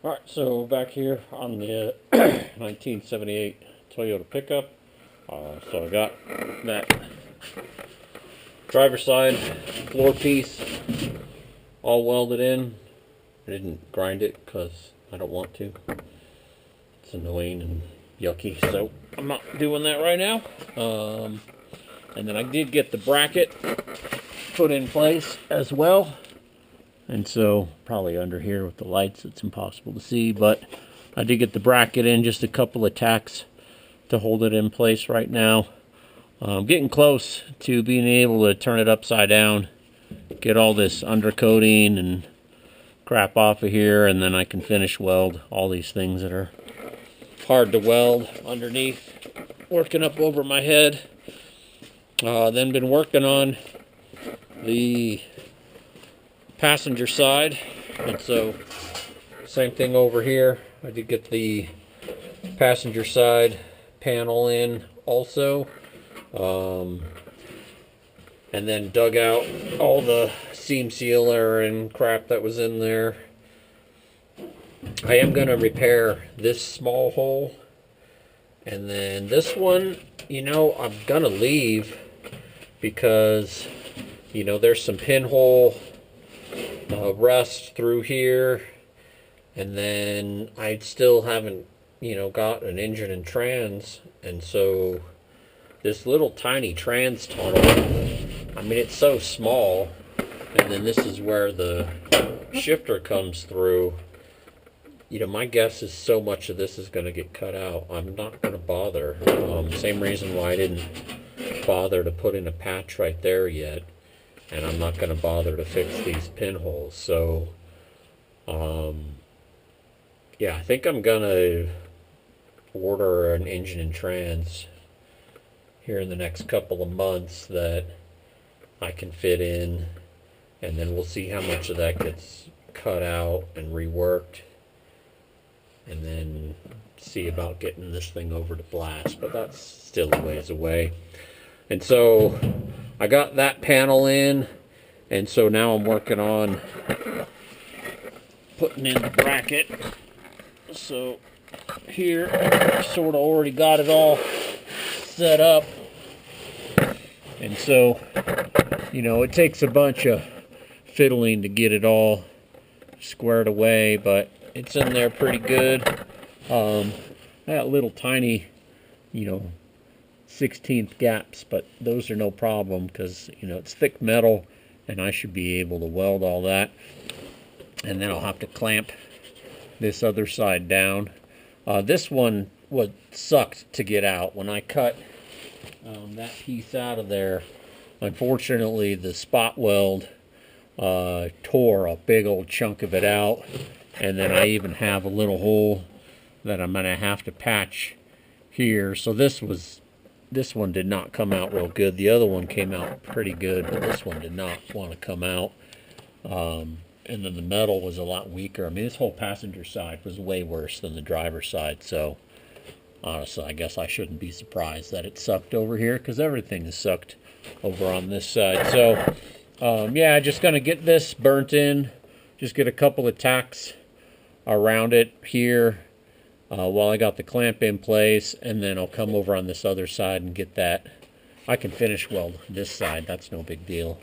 Alright, so back here on the 1978 Toyota pickup. So I got that driver's side floor piece all welded in. I didn't grind it because I don't want to. It's annoying and yucky, so I'm not doing that right now. And then I did get the bracket put in place as well. And so, probably under here with the lights, it's impossible to see, but I did get the bracket in, just a couple of tacks to hold it in place right now. I'm getting close to being able to turn it upside down, get all this undercoating and crap off of here, and then I can finish weld all these things that are hard to weld underneath, working up over my head. Then been working on the passenger side, and so same thing over here. I did get the passenger side panel in also, and then dug out all the seam sealer and crap that was in there. I am going to repair this small hole, and then this one, I'm going to leave because, there's some pinhole rust through here, and then I still haven't got an engine and trans, and so this little tiny trans tunnel, it's so small, and then this is where the shifter comes through. My guess is so much of this is going to get cut out. I'm not going to bother. Same reason why I didn't bother to put in a patch right there yet. And I'm not going to bother to fix these pinholes. So, yeah, I think I'm going to order an engine and trans here in the next couple of months that I can fit in. And then we'll see how much of that gets cut out and reworked. And then see about getting this thing over to blast. But that's still a ways away. And so I got that panel in, and so now I'm working on putting in the bracket. So here, I sort of already got it all set up. And so, it takes a bunch of fiddling to get it all squared away, but it's in there pretty good. I got little tiny, 16th gaps, but those are no problem because it's thick metal, and I should be able to weld all that. And then I'll have to clamp this other side down. This one sucked to get out. When I cut that piece out of there, unfortunately the spot weld tore a big old chunk of it out, and then I even have a little hole that I'm going to have to patch here. So this one did not come out real good. The other one came out pretty good, but this one did not want to come out. And then the metal was a lot weaker. This whole passenger side was way worse than the driver's side. So honestly, I guess I shouldn't be surprised that it sucked over here, because everything is sucked over on this side. So yeah, just going to get this burnt in. Just get a couple of tacks around it here while I got the clamp in place, and then I'll come over on this other side and get that. I can finish weld this side. That's no big deal.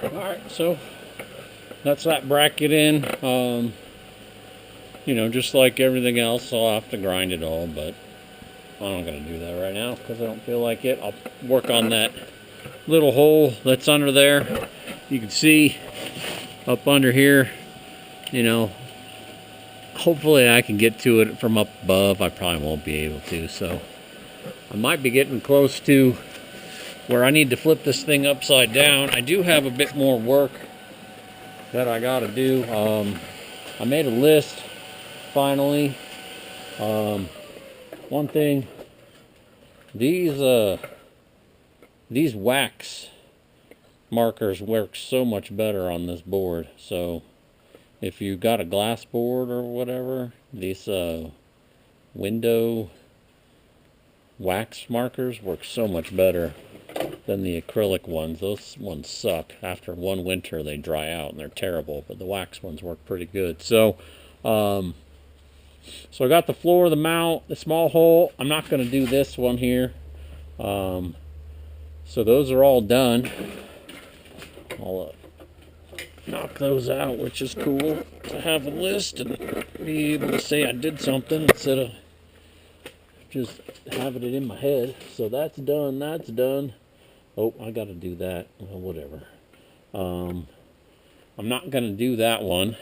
Alright, so that's that bracket in. You know, just like everything else, I'll have to grind it all, but I'm not going to do that right now because I don't feel like it. I'll work on that little hole that's under there. You can see up under here, you know, hopefully I can get to it from up above. I probably won't be able to, so I might be getting close to where I need to flip this thing upside down. I do have a bit more work that I got to do. I made a list finally. One thing, these wax markers work so much better on this board. So if you've got a glass board or whatever, these window wax markers work so much better than the acrylic ones. Those ones suck. After one winter they dry out and they're terrible, but the wax ones work pretty good. So so I got the floor, the mount, the small hole. I'm not going to do this one here. So those are all done. I'll knock those out, which is cool to have a list and be able to say I did something instead of just having it in my head. So that's done. That's done. Oh, I got to do that. Well, whatever. I'm not going to do that one.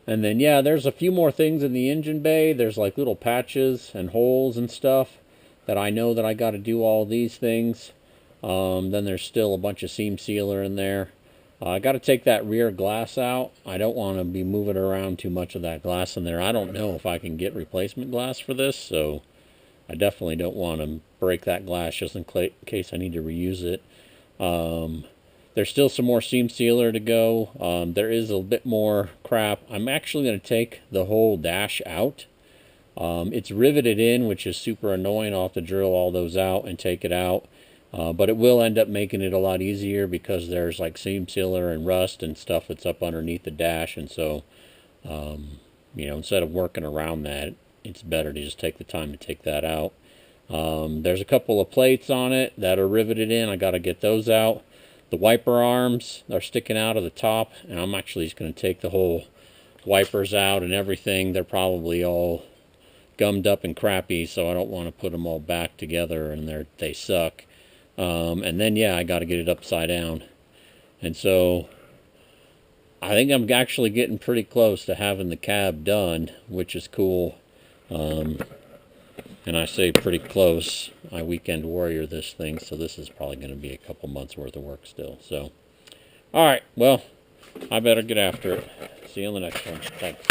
And then, yeah, there's a few more things in the engine bay. There's like little patches and holes and stuff that I know that I got to do all these things. Then there's still a bunch of seam sealer in there. I got to take that rear glass out. I don't want to be moving around too much of that glass in there. I don't know if I can get replacement glass for this, so I definitely don't want to break that glass just in case I need to reuse it. There's still some more seam sealer to go. There is a bit more crap. I'm actually going to take the whole dash out. It's riveted in, which is super annoying. I'll have to drill all those out and take it out. But it will end up making it a lot easier because there's like seam sealer and rust and stuff that's up underneath the dash. And so, you know, instead of working around that, it's better to just take the time to take that out. There's a couple of plates on it that are riveted in. I got to get those out. The wiper arms are sticking out of the top, and I'm actually just going to take the whole wipers out and everything. They're probably all gummed up and crappy, so I don't want to put them all back together, and they suck. And then, yeah, I got to get it upside down. And so I think I'm actually getting pretty close to having the cab done, which is cool. And I say pretty close. I weekend warrior this thing, so this is probably going to be a couple months worth of work still. So, all right, well, I better get after it. See you on the next one. Thanks.